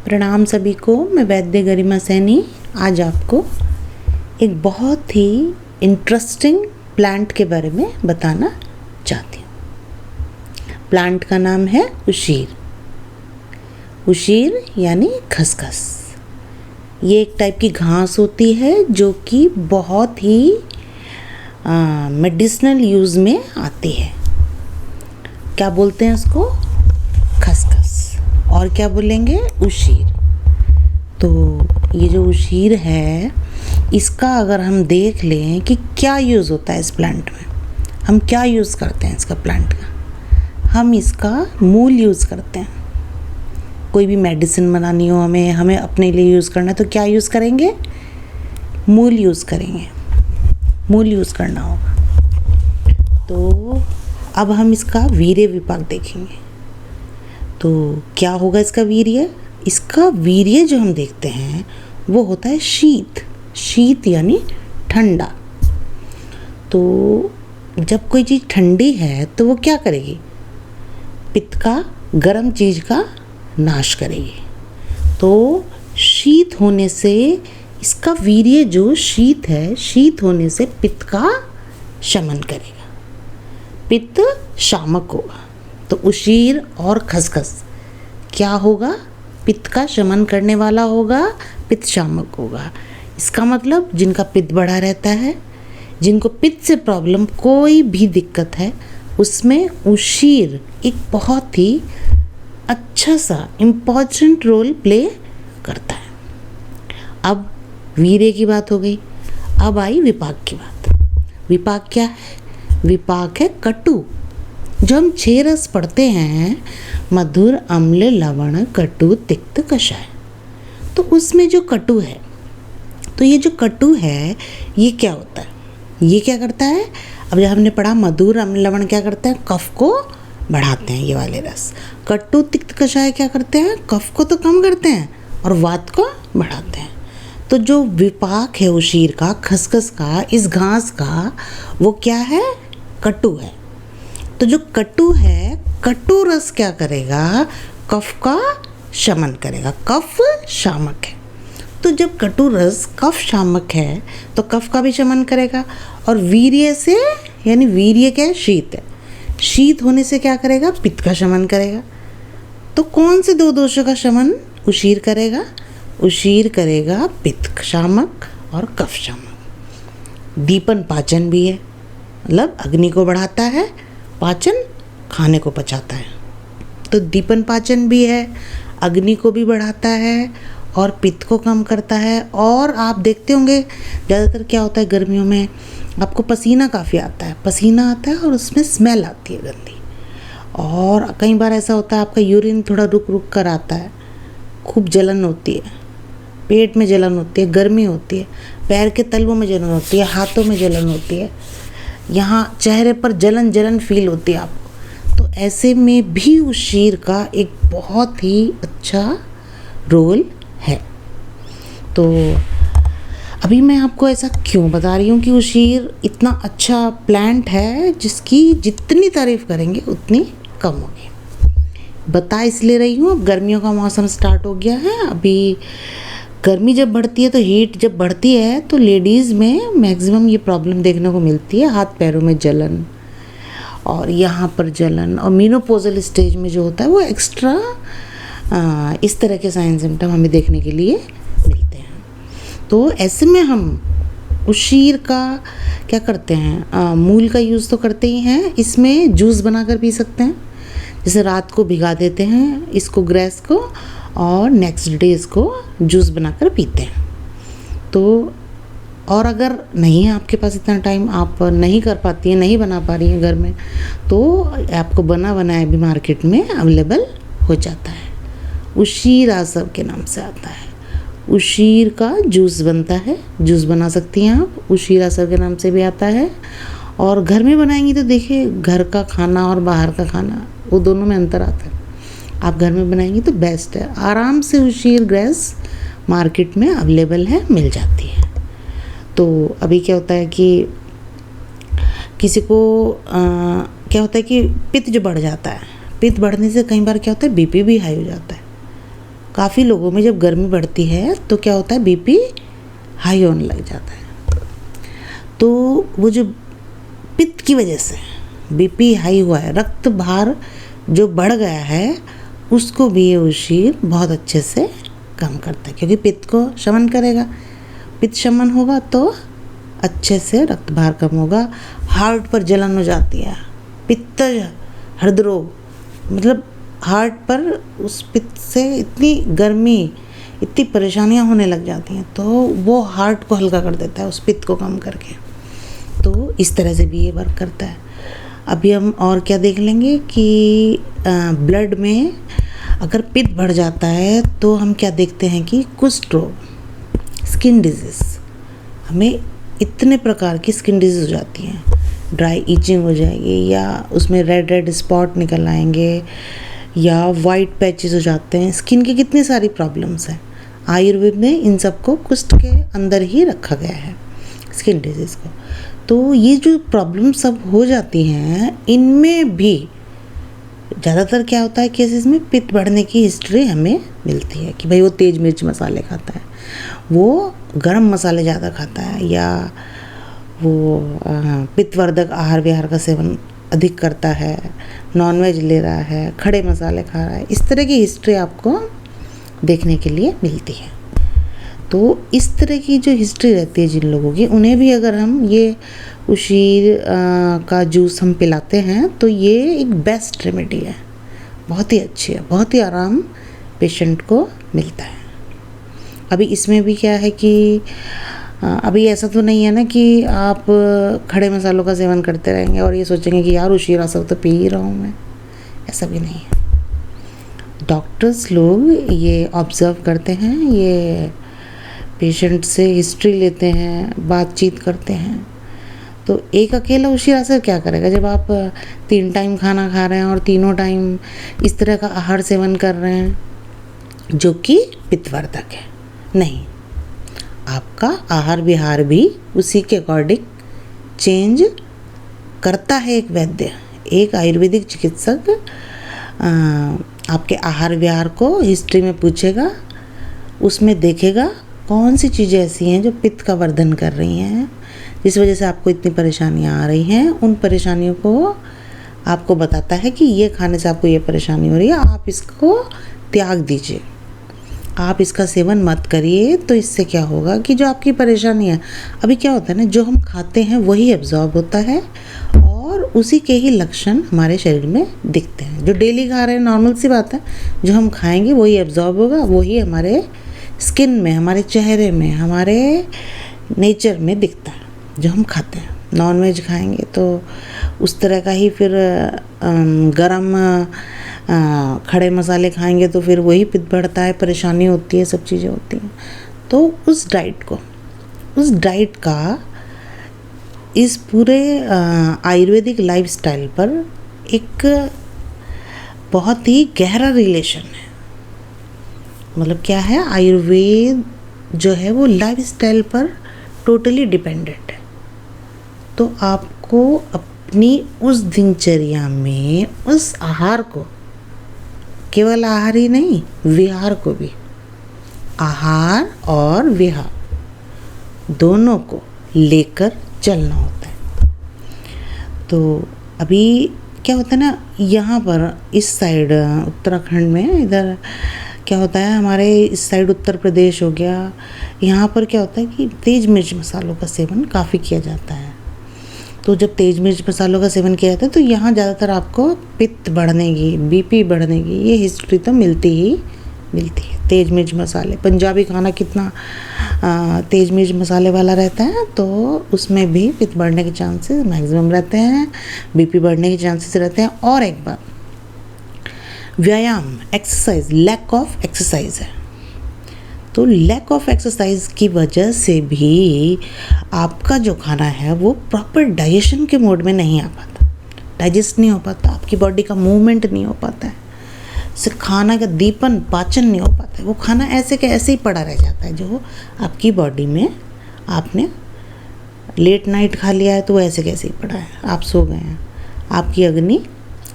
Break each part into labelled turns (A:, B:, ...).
A: प्रणाम सभी को। मैं वैद्य गरिमा सैनी आज आपको एक बहुत ही इंटरेस्टिंग प्लांट के बारे में बताना चाहती हूँ। प्लांट का नाम है उशीर। उशीर यानी खसखस। ये एक टाइप की घास होती है जो कि बहुत ही मेडिसिनल यूज़ में आती है। क्या बोलते हैं उसको? खसखस। और क्या बोलेंगे? उशीर। तो ये जो उशीर है, इसका अगर हम देख लें कि क्या यूज़ होता है इस प्लांट में, हम क्या यूज़ करते हैं इसका प्लांट का, हम इसका मूल यूज़ करते हैं। कोई भी मेडिसिन बनानी हो, हमें अपने लिए यूज़ करना है तो क्या यूज़ करेंगे? मूल यूज़ करेंगे। मूल यूज़ करना होगा। तो अब हम इसका वीर्य विपाक देखेंगे। तो क्या होगा इसका वीर्य? इसका वीर्य जो हम देखते हैं वो होता है शीत। शीत यानी ठंडा। तो जब कोई चीज़ ठंडी है तो वो क्या करेगी? पित्त का, गर्म चीज़ का नाश करेगी। तो शीत होने से इसका वीर्य जो शीत है, शीत होने से पित्त का शमन करेगा। पित्त शामक होगा। तो उशीर और खसखस क्या होगा? पित्त का शमन करने वाला होगा, पित्त शामक होगा। इसका मतलब जिनका पित्त बढ़ा रहता है, जिनको पित्त से प्रॉब्लम, कोई भी दिक्कत है, उसमें उशीर एक बहुत ही अच्छा सा इम्पॉर्टेंट रोल प्ले करता है। अब वीर्य की बात हो गई, अब आई विपाक की बात। विपाक क्या है? विपाक है कटु। जो हम 6 रस पढ़ते हैं, मधुर, अम्ल, लवण, कटु, तिक्त, कषाय, तो उसमें जो कटु है, तो ये जो कटु है ये क्या होता है? ये क्या करता है? अब जब हमने पढ़ा मधुर, अम्ल, लवण क्या करते हैं? कफ को बढ़ाते हैं ये वाले रस। कटु, तिक्त, कषाय क्या करते हैं? कफ को तो कम करते हैं और वात को बढ़ाते हैं। तो जो विपाक है उशीर का, खसखस का, इस घास का, वो क्या है? कटु है। तो जो कटु है, कटु रस क्या करेगा? कफ का शमन करेगा। कफ शामक है। तो जब कटु रस कफ शामक है तो कफ का भी शमन करेगा। और वीर्य से, यानी वीर्य क्या है? शीत है। शीत होने से क्या करेगा? पित्त का शमन करेगा। तो कौन से 2 दोषों का शमन उशीर करेगा? उशीर करेगा पित्त शामक और कफ शामक। दीपन पाचन भी है, मतलब अग्नि को बढ़ाता है, पाचन खाने को पचाता है। तो दीपन पाचन भी है, अग्नि को भी बढ़ाता है और पित्त को कम करता है। और आप देखते होंगे ज़्यादातर क्या होता है, गर्मियों में आपको पसीना काफ़ी आता है, पसीना आता है और उसमें स्मेल आती है गंदी। और कई बार ऐसा होता है आपका यूरिन थोड़ा रुक रुक कर आता है, खूब जलन होती है, पेट में जलन होती है, गर्मी होती है, पैर के तलवों में जलन होती है, हाथों में जलन होती है, यहाँ चेहरे पर जलन जलन फील होती है आपको। तो ऐसे में भी उशीर का एक बहुत ही अच्छा रोल है। तो अभी मैं आपको ऐसा क्यों बता रही हूँ कि उशीर इतना अच्छा प्लांट है जिसकी जितनी तारीफ़ करेंगे उतनी कम होगी। बता इसलिए रही हूँ, अब गर्मियों का मौसम स्टार्ट हो गया है। अभी गर्मी जब बढ़ती है तो हीट जब बढ़ती है तो लेडीज़ में मैक्सिमम ये प्रॉब्लम देखने को मिलती है। हाथ पैरों में जलन और यहाँ पर जलन, और मेनोपॉजल स्टेज में जो होता है वो एक्स्ट्रा इस तरह के साइन सिम्टम हमें देखने के लिए मिलते हैं। तो ऐसे में हम उशीर का क्या करते हैं? मूल का यूज़ तो करते ही हैं। इसमें जूस बनाकर पी सकते हैं। जैसे रात को भिगा देते हैं इसको, ग्रेस को, और नेक्स्ट डे इसको जूस बनाकर पीते हैं। तो और अगर नहीं है आपके पास इतना टाइम, आप नहीं कर पाती हैं, नहीं बना पा रही हैं घर में, तो आपको बना बनाया भी मार्केट में अवेलेबल हो जाता है। उशीर आसव के नाम से आता है। उशीर का जूस बनता है, जूस बना सकती हैं आप। उशीर आसव के नाम से भी आता है। और घर में बनाएंगी तो देखिए, घर का खाना और बाहर का खाना, वो दोनों में अंतर आता है। आप घर में बनाएंगी तो बेस्ट है। आराम से उशीर ग्रेस मार्केट में अवेलेबल है, मिल जाती है। तो अभी क्या होता है कि किसी को क्या होता है कि पित्त जो बढ़ जाता है, पित्त बढ़ने से कई बार क्या होता है बीपी भी हाई हो जाता है, काफ़ी लोगों में जब गर्मी बढ़ती है तो क्या होता है, बीपी हाई होने लग जाता है। तो वो जो पित्त की वजह से बीपी हाई हुआ है, रक्त भार जो बढ़ गया है, उसको भी ये उशीर बहुत अच्छे से कम करता है, क्योंकि पित्त को शमन करेगा। पित्त शमन होगा तो अच्छे से रक्त भार कम होगा। हार्ट पर जलन हो जाती है, पित्त हृदरोग, मतलब हार्ट पर उस पित्त से इतनी गर्मी, इतनी परेशानियां होने लग जाती हैं, तो वो हार्ट को हल्का कर देता है उस पित्त को कम करके। तो इस तरह से भी ये वर्क करता है। अभी हम और क्या देख लेंगे कि ब्लड में अगर पित्त बढ़ जाता है तो हम क्या देखते हैं कि कुष्ठ रोग, स्किन डिजीज़, हमें इतने प्रकार की स्किन डिजीज़ हो जाती हैं। ड्राई ईचिंग हो जाएगी, या उसमें रेड रेड स्पॉट निकल आएंगे, या वाइट पैचेस हो जाते हैं। स्किन की कितनी सारी प्रॉब्लम्स हैं। आयुर्वेद में इन सबको कुष्ठ के अंदर ही रखा गया है, स्किन डिजीज़ को। तो ये जो प्रॉब्लम सब हो जाती हैं, इनमें भी ज़्यादातर क्या होता है, केसेस में पित्त बढ़ने की हिस्ट्री हमें मिलती है कि भाई वो तेज़ मिर्च मसाले खाता है, वो गरम मसाले ज़्यादा खाता है, या वो पित्तवर्धक आहार विहार का सेवन अधिक करता है, नॉनवेज ले रहा है, खड़े मसाले खा रहा है। इस तरह की हिस्ट्री आपको देखने के लिए मिलती है। तो इस तरह की जो हिस्ट्री रहती है जिन लोगों की, उन्हें भी अगर हम ये उशीर का जूस हम पिलाते हैं तो ये एक बेस्ट रेमेडी है, बहुत ही अच्छी है, बहुत ही आराम पेशेंट को मिलता है। अभी इसमें भी क्या है कि अभी ऐसा तो नहीं है ना कि आप खड़े मसालों का सेवन करते रहेंगे और ये सोचेंगे कि यार उशीर असर तो पी ही रहा हूँ मैं, ऐसा भी नहीं है। डॉक्टर्स लोग ये ऑब्ज़र्व करते हैं, ये पेशेंट से हिस्ट्री लेते हैं, बातचीत करते हैं। तो एक अकेला उशीर असर क्या करेगा जब आप 3 टाइम खाना खा रहे हैं और तीनों टाइम इस तरह का आहार सेवन कर रहे हैं जो कि पित्तवर्धक है। नहीं, आपका आहार विहार भी उसी के अकॉर्डिंग चेंज करता है। एक वैद्य, एक आयुर्वेदिक चिकित्सक आपके आहार विहार को हिस्ट्री में पूछेगा, उसमें देखेगा कौन सी चीज़ें ऐसी हैं जो पित्त का वर्धन कर रही हैं, जिस वजह से आपको इतनी परेशानियां आ रही हैं। उन परेशानियों को आपको बताता है कि ये खाने से आपको ये परेशानी हो रही है, आप इसको त्याग दीजिए, आप इसका सेवन मत करिए। तो इससे क्या होगा कि जो आपकी परेशानी है, अभी क्या होता है ना, जो हम खाते हैं वही एब्जॉर्ब होता है और उसी के ही लक्षण हमारे शरीर में दिखते हैं। जो डेली खा रहे हैं, नॉर्मल सी बात है, जो हम खाएंगे वही एब्जॉर्ब होगा, वही हमारे स्किन में, हमारे चेहरे में, हमारे नेचर में दिखता है जो हम खाते हैं। नॉनवेज खाएंगे तो उस तरह का ही, फिर गरम खड़े मसाले खाएंगे तो फिर वही पित्त बढ़ता है, परेशानी होती है, सब चीज़ें होती हैं। तो उस डाइट का इस पूरे आयुर्वेदिक लाइफस्टाइल पर एक बहुत ही गहरा रिलेशन है। मतलब क्या है, आयुर्वेद जो है वो लाइफस्टाइल पर टोटली डिपेंडेंट है। तो आपको अपनी उस दिनचर्या में उस आहार को, केवल आहार ही नहीं, विहार को भी, आहार और विहार दोनों को लेकर चलना होता है। तो अभी क्या होता है ना, यहाँ पर इस साइड उत्तराखंड में इधर क्या होता है, हमारे इस साइड उत्तर प्रदेश हो गया, यहाँ पर क्या होता है कि तेज़ मिर्च मसालों का सेवन काफ़ी किया जाता है। तो जब तेज़ मिर्च मसालों का सेवन किया जाता है तो यहाँ ज़्यादातर आपको पित्त बढ़ने की, बीपी बढ़ने की ये हिस्ट्री तो मिलती है। तेज़ मिर्च मसाले, पंजाबी खाना कितना तेज़ मिर्च मसाले वाला रहता है, तो उसमें भी पित्त बढ़ने के चांसेस मैक्सिमम रहते हैं, बीपी बढ़ने के चांसेस रहते हैं। और एक बात, व्यायाम, एक्सरसाइज, लैक ऑफ एक्सरसाइज है। तो लैक ऑफ एक्सरसाइज की वजह से भी आपका जो खाना है वो प्रॉपर डाइजेशन के मोड में नहीं आ पाता, डाइजेस्ट नहीं हो पाता, आपकी बॉडी का मूवमेंट नहीं हो पाता है, से खाना का दीपन, पाचन नहीं हो पाता है। वो खाना ऐसे के ऐसे ही पड़ा रह जाता है जो आपकी बॉडी में, आपने लेट नाइट खा लिया है तो वो ऐसे कैसे ही पड़ा है, आप सो गए हैं, आपकी अग्नि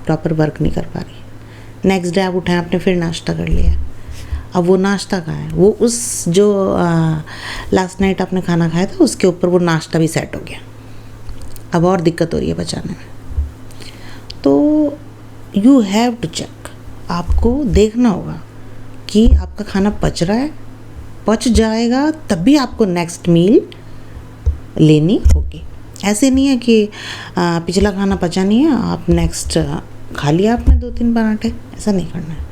A: प्रॉपर वर्क नहीं कर पा रही। नेक्स्ट डे आप उठाएं, आपने फिर नाश्ता कर लिया, अब वो नाश्ता का है, वो उस जो लास्ट नाइट आपने खाना खाया था उसके ऊपर वो नाश्ता भी सेट हो गया। अब और दिक्कत हो रही है पचाने में। तो यू हैव टू चेक, आपको देखना होगा कि आपका खाना पच रहा है, पच जाएगा तभी आपको नेक्स्ट मील लेनी होगी। ऐसे नहीं है कि पिछला खाना पचा नहीं है, आप नेक्स्ट खा लिया आपने 2-3 पराठे, ऐसा नहीं करना है।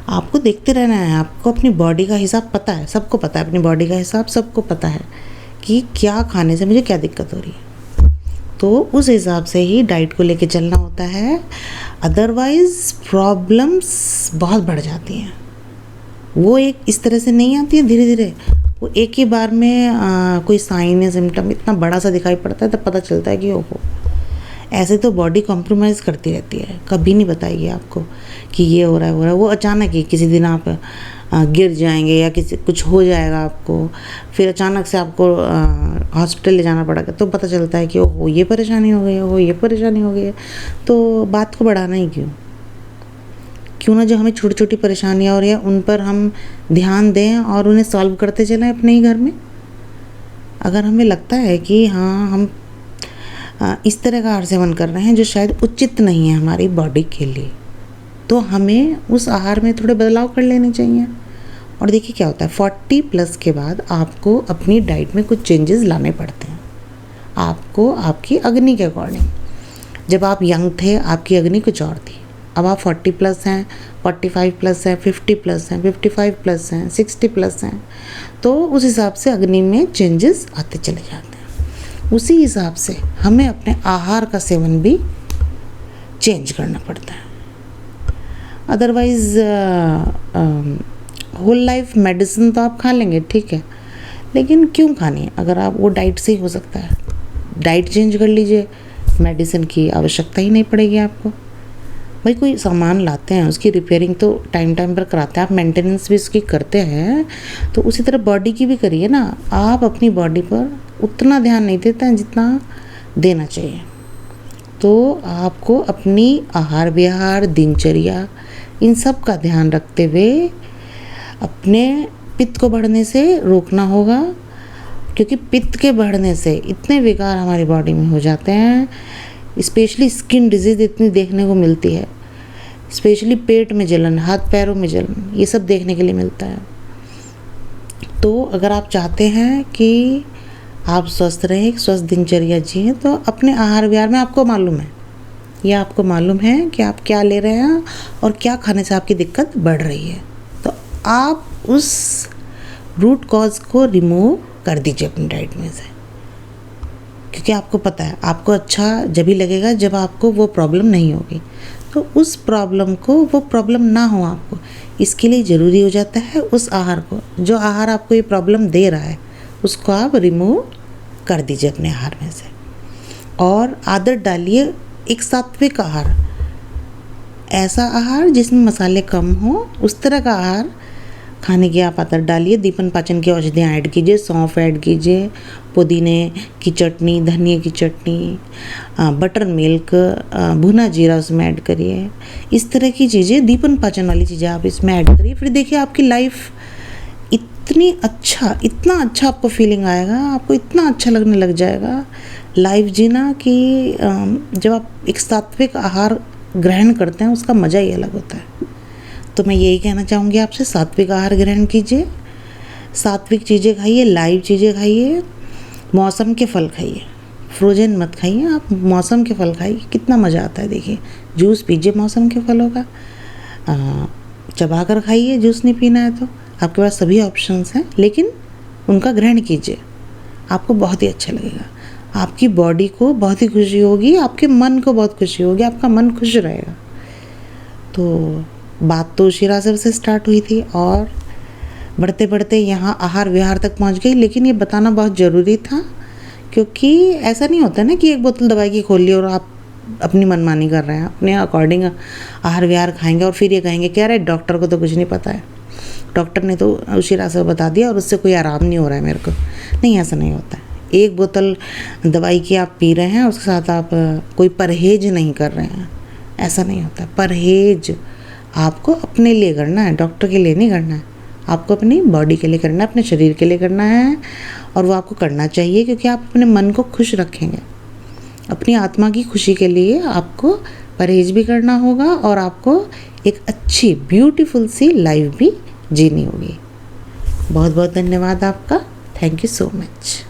A: आपको देखते रहना है, आपको अपनी बॉडी का हिसाब पता है, सबको पता है अपनी बॉडी का हिसाब, सबको पता है कि क्या खाने से मुझे क्या दिक्कत हो रही है। तो उस हिसाब से ही डाइट को लेके चलना होता है, अदरवाइज़ प्रॉब्लम्स बहुत बढ़ जाती हैं। वो एक इस तरह से नहीं आती है धीरे धीरे, वो एक ही बार में कोई साइन या सिम्टम इतना बड़ा सा दिखाई पड़ता है, तब पता चलता है कि ओहो। ऐसे तो बॉडी कॉम्प्रोमाइज़ करती रहती है, कभी नहीं बताएगी आपको कि ये हो रहा है वो रहा है। वो अचानक ही किसी दिन आप गिर जाएंगे या किसी कुछ हो जाएगा आपको, फिर अचानक से आपको हॉस्पिटल ले जाना पड़ेगा, तो पता चलता है कि ओहो ये परेशानी हो गई है, ओहो ये परेशानी हो गई है। तो बात को बढ़ाना ही क्यों ना जो हमें छोटी छोटी परेशानियाँ हो रही हैं उन पर हम ध्यान दें और उन्हें सॉल्व करते चलें अपने ही घर में। अगर हमें लगता है कि हाँ हम इस तरह का आहार सेवन कर रहे हैं जो शायद उचित नहीं है हमारी बॉडी के लिए, तो हमें उस आहार में थोड़े बदलाव कर लेने चाहिए। और देखिए क्या होता है, 40+ के बाद आपको अपनी डाइट में कुछ चेंजेस लाने पड़ते हैं, आपको आपकी अग्नि के अकॉर्डिंग। जब आप यंग थे आपकी अग्नि कुछ और थी, अब आप 40+ हैं, 45+ हैं, 50+ हैं, 55+ हैं, 60+ हैं, तो उस हिसाब से अग्नि में चेंजेस आते चले जाते हैं। उसी हिसाब से हमें अपने आहार का सेवन भी चेंज करना पड़ता है। अदरवाइज़ होल लाइफ मेडिसिन तो आप खा लेंगे, ठीक है, लेकिन क्यों खानी है? अगर आप वो डाइट से ही हो सकता है, डाइट चेंज कर लीजिए, मेडिसिन की आवश्यकता ही नहीं पड़ेगी आपको। भाई कोई सामान लाते हैं उसकी रिपेयरिंग तो टाइम टाइम पर कराते हैं, आप मेंटेनेंस भी उसकी करते हैं, तो उसी तरह बॉडी की भी करिए ना। आप अपनी बॉडी पर उतना ध्यान नहीं देते हैं जितना देना चाहिए। तो आपको अपनी आहार विहार, दिनचर्या, इन सब का ध्यान रखते हुए अपने पित्त को बढ़ने से रोकना होगा, क्योंकि पित्त के बढ़ने से इतने विकार हमारी बॉडी में हो जाते हैं। स्पेशली स्किन डिजीज़ इतनी देखने को मिलती है, स्पेशली पेट में जलन, हाथ पैरों में जलन, ये सब देखने के लिए मिलता है। तो अगर आप चाहते हैं कि आप स्वस्थ रहें, स्वस्थ दिनचर्या जिएं, तो अपने आहार विहार में आपको मालूम है कि आप क्या ले रहे हैं और क्या खाने से आपकी दिक्कत बढ़ रही है, तो आप उस रूट कॉज को रिमूव कर दीजिए अपनी डाइट में से। क्योंकि आपको पता है आपको अच्छा जब ही लगेगा जब आपको वो प्रॉब्लम नहीं होगी। तो उस प्रॉब्लम को, वो प्रॉब्लम ना हो आपको, इसके लिए ज़रूरी हो जाता है उस आहार को, जो आहार आपको ये प्रॉब्लम दे रहा है उसको आप रिमूव कर दीजिए अपने आहार में से। और आदत डालिए एक सात्विक आहार, ऐसा आहार जिसमें मसाले कम हो, उस तरह का आहार खाने की आप आदत डालिए। दीपन पाचन की औषधियाँ ऐड कीजिए, सौंफ ऐड कीजिए, पुदीने की चटनी, धनिया की चटनी, बटर मिल्क, भुना जीरा उसमें ऐड करिए। इस तरह की चीज़ें, दीपन पाचन वाली चीज़ें आप इसमें ऐड करिए। फिर देखिए आपकी लाइफ इतना अच्छा आपको फीलिंग आएगा, आपको इतना अच्छा लगने लग जाएगा लाइफ जीना कि जब आप एक सात्विक आहार ग्रहण करते हैं उसका मज़ा ही अलग होता है। तो मैं यही कहना चाहूँगी आपसे, सात्विक आहार ग्रहण कीजिए, सात्विक चीज़ें खाइए, लाइव चीज़ें खाइए, मौसम के फल खाइए, फ्रोजन मत खाइए, आप मौसम के फल खाइए, कितना मज़ा आता है। देखिए जूस पीजिए मौसम के फलों का, चबा कर खाइए, जूस नहीं पीना है तो आपके पास सभी ऑप्शंस हैं, लेकिन उनका ग्रहण कीजिए, आपको बहुत ही अच्छा लगेगा, आपकी बॉडी को बहुत ही खुशी होगी, आपके मन को बहुत खुशी होगी, आपका मन खुश रहेगा। तो बात तो शिरा से स्टार्ट हुई थी और बढ़ते बढ़ते यहाँ आहार विहार तक पहुँच गई, लेकिन ये बताना बहुत ज़रूरी था, क्योंकि ऐसा नहीं होता ना कि एक बोतल दवाई की खोल ली और आप अपनी मनमानी कर रहे हैं, अपने अकॉर्डिंग आहार विहार खाएंगे और फिर ये कहेंगे कि अरे डॉक्टर को तो कुछ नहीं पता है, डॉक्टर ने तो शिरा से बता दिया और उससे कोई आराम नहीं हो रहा है मेरे को। नहीं, ऐसा नहीं होता है। एक बोतल दवाई की आप पी रहे हैं, उसके साथ आप कोई परहेज नहीं कर रहे हैं, ऐसा नहीं होता। परहेज आपको अपने लिए करना है, डॉक्टर के लिए नहीं करना है। आपको अपनी बॉडी के लिए करना है, अपने शरीर के लिए करना है, और वो आपको करना चाहिए क्योंकि आप अपने मन को खुश रखेंगे। अपनी आत्मा की खुशी के लिए आपको परहेज़ भी करना होगा और आपको एक अच्छी ब्यूटीफुल सी लाइफ भी जीनी होगी। बहुत बहुत धन्यवाद आपका। Thank you so much.